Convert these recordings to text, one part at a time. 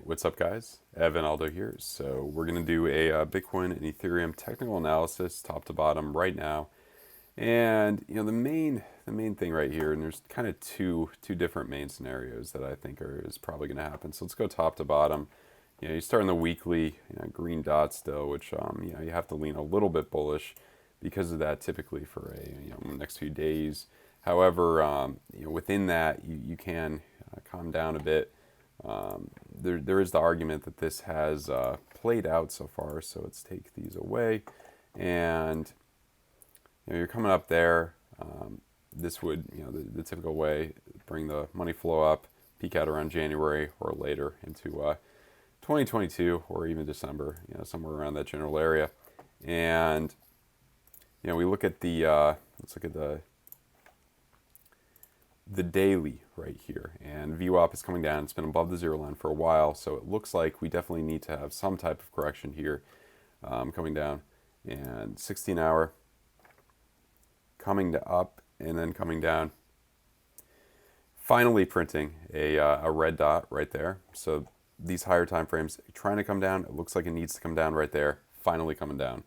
what's up guys? Evan Aldo here. So we're going to do a Bitcoin and Ethereum technical analysis top to bottom right now. And the main thing right here, and there's kind of two different main scenarios that I think is probably going to happen. So let's go top to bottom. You start in the weekly, green dot still, which you have to lean a little bit bullish because of that typically for next few days. However, within that you can calm down a bit. There is the argument that this has played out so far, so let's take these away. And you're coming up there. This would, the typical way, bring the money flow up, peak out around January or later into 2022 or even December, somewhere around that general area. And we look at let's look at the daily right here, and VWAP is coming down. It's been above the zero line for a while, so it looks like we definitely need to have some type of correction here coming down. And 16-hour coming up and then coming down, finally printing a red dot right there. So these higher time frames trying to come down. It looks like it needs to come down right there, finally coming down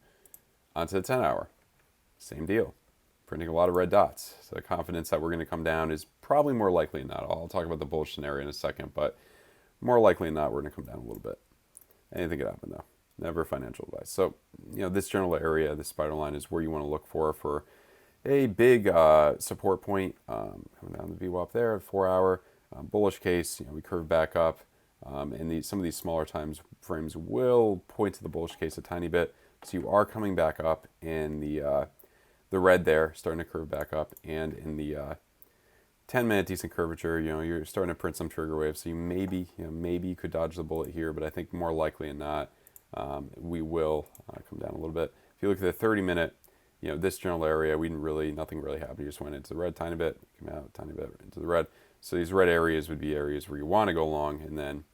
onto the 10-hour. Same deal, printing a lot of red dots. So the confidence that we're going to come down is probably more likely than not. I'll talk about the bullish scenario in a second, but more likely than not, we're going to come down a little bit. Anything could happen though. Never financial advice. So, this general area, this spiral line, is where you want to look for a big support point. Coming down the VWAP there at 4-hour. Bullish case, we curve back up. And some of these smaller time frames will point to the bullish case a tiny bit. So you are coming back up in the red there, starting to curve back up, and in the 10-minute decent curvature, you're starting to print some trigger waves. So maybe you could dodge the bullet here, but I think more likely than not, we will come down a little bit. If you look at the 30-minute, this general area, nothing really happened. You just went into the red tiny bit, came out tiny bit into the red. So these red areas would be areas where you want to go long, and then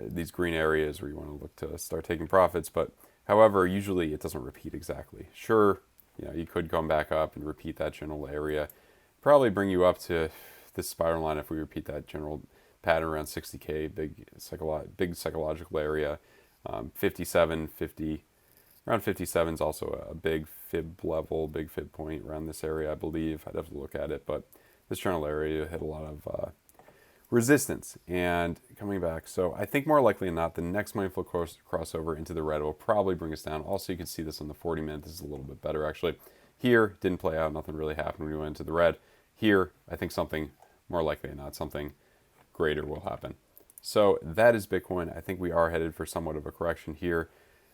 these green areas where you want to look to start taking profits. But however, usually it doesn't repeat exactly. Sure, you could come back up and repeat that general area, probably bring you up to this spiral line if we repeat that general pattern around 60K, big psychological area. 57, 50, around 57 is also a big fib level, big fib point around this area, I believe. I'd have to look at it, but this general area hit a lot of resistance and coming back. So I think more likely than not, the next money flow crossover into the red will probably bring us down. Also, you can see this on the 40-minute. This is a little bit better, actually. Here, didn't play out. Nothing really happened when we went into the red. Here, I think something more likely than not, something greater will happen. So that is Bitcoin. I think we are headed for somewhat of a correction here.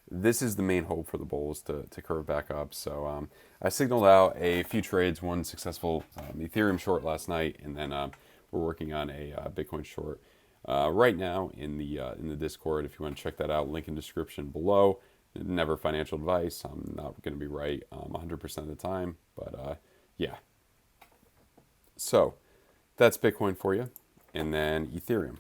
This is the main hope for the bulls to curve back up. So I signaled out a few trades, one successful Ethereum short last night, and then we're working on a Bitcoin short right now in the Discord. If you want to check that out, link in description below. Never financial advice. I'm not going to be right 100% of the time, but yeah. So that's Bitcoin for you, and then Ethereum.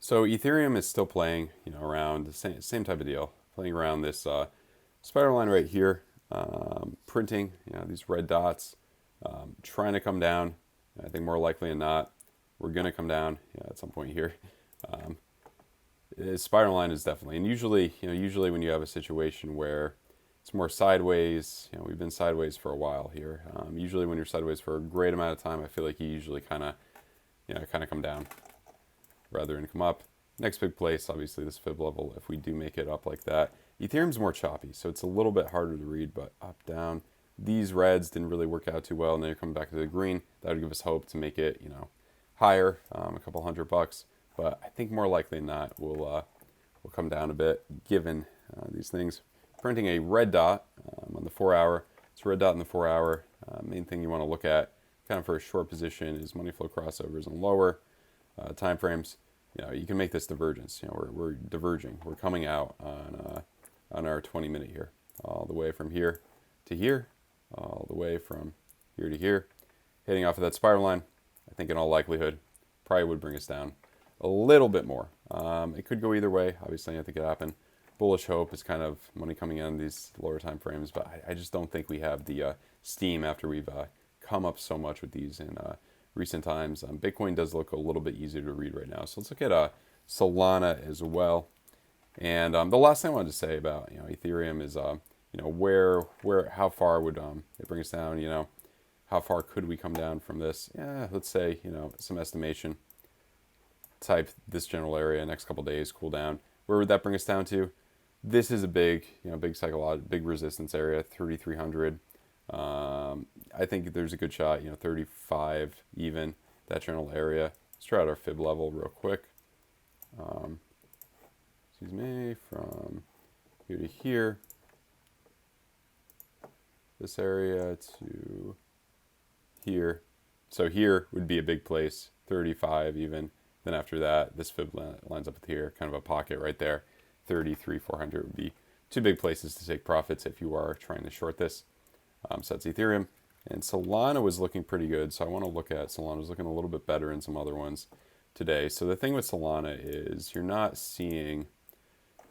So Ethereum is still playing, around the same type of deal, playing around this spiral line right here, printing, these red dots, trying to come down. I think more likely than not, we're going to come down at some point here. Spiral line is definitely, and usually when you have a situation where it's more sideways, we've been sideways for a while here. Usually when you're sideways for a great amount of time, I feel like you usually kind of come down rather than come up. Next big place, obviously this fib level, if we do make it up like that. Ethereum's more choppy, so it's a little bit harder to read, but up, down. Weeds didn't really work out too well, and then you're coming back to the green. That would give us hope to make it, higher, a couple $100. But I think more likely than not, we'll come down a bit, given these things. Printing a red dot on the 4-hour. It's a red dot in the 4-hour. Main thing you want to look at, kind of for a short position, is money flow crossovers and lower time frames. You can make this divergence. We're diverging. We're coming out on our 20-minute here, all the way from here to here, all the way from here to here, hitting off of that spiral line. I think in all likelihood, probably would bring us down a little bit more. It could go either way. Obviously, I think it could happen. Bullish hope is kind of money coming in these lower time frames, but I just don't think we have the steam after we've come up so much with these in recent times. Bitcoin does look a little bit easier to read right now. So let's look at Solana as well. And the last thing I wanted to say about Ethereum is how far would it bring us down? How far could we come down from this? Yeah, let's say some estimation. Type this general area next couple days, cool down. Where would that bring us down to? This is a big big resistance area, 3,300. I think there's a good shot, 35 even, that general area. Let's try out our fib level real quick. Excuse me, from here to here. This area to here. So here would be a big place, 35 even. Then after that, this fib lines up with here, kind of a pocket right there. 33,400 would be two big places to take profits if you are trying to short this. So that's Ethereum. And Solana was looking pretty good. So I want to look at Solana. Was looking a little bit better in some other ones today. So the thing with Solana is you're not seeing...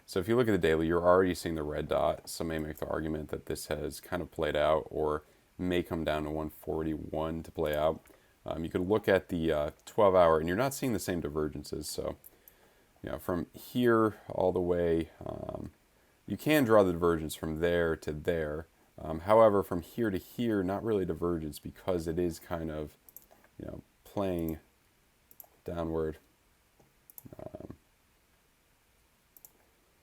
So if you look at the daily, you're already seeing the red dot. Some may make the argument that this has kind of played out or may come down to 141 to play out. You could look at the 12-hour, and you're not seeing the same divergences. So, from here all the way, you can draw the divergence from there to there. However, from here to here, not really divergence because it is kind of, playing downward.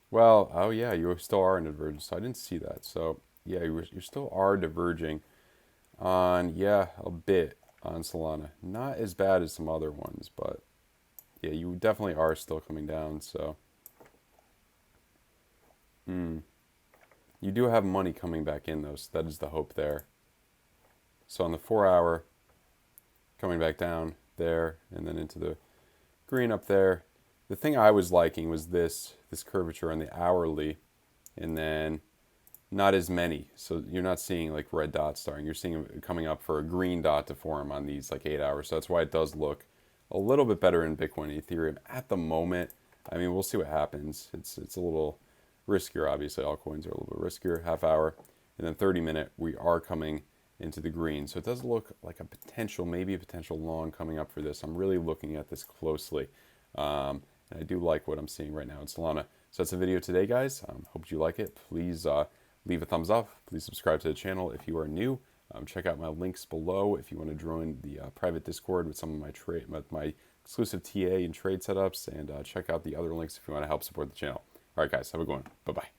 Well, oh yeah, you still are in divergence. So I didn't see that. So yeah, you still are diverging on, a bit on Solana. Not as bad as some other ones, but yeah, you definitely are still coming down. So you do have money coming back in though. So that is the hope there. So on the 4-hour, coming back down there and then into the green up there. The thing I was liking was this curvature on the hourly, and then not as many. So you're not seeing like red dots starting. You're seeing it coming up for a green dot to form on these like 8 hours. So that's why it does look a little bit better in Bitcoin and Ethereum at the moment. I mean, we'll see what happens. It's a little riskier, obviously. All coins are a little bit riskier. Half hour, and then 30-minute, we are coming into the green. So it does look like maybe a potential long coming up for this. I'm really looking at this closely. And I do like what I'm seeing right now in Solana. So that's the video today, guys. Hope you like it. Please leave a thumbs up. Please subscribe to the channel if you are new. Check out my links below if you want to join the private Discord with some of my exclusive TA and trade setups. And check out the other links if you want to help support the channel. All right, guys. Have a good one. Bye-bye.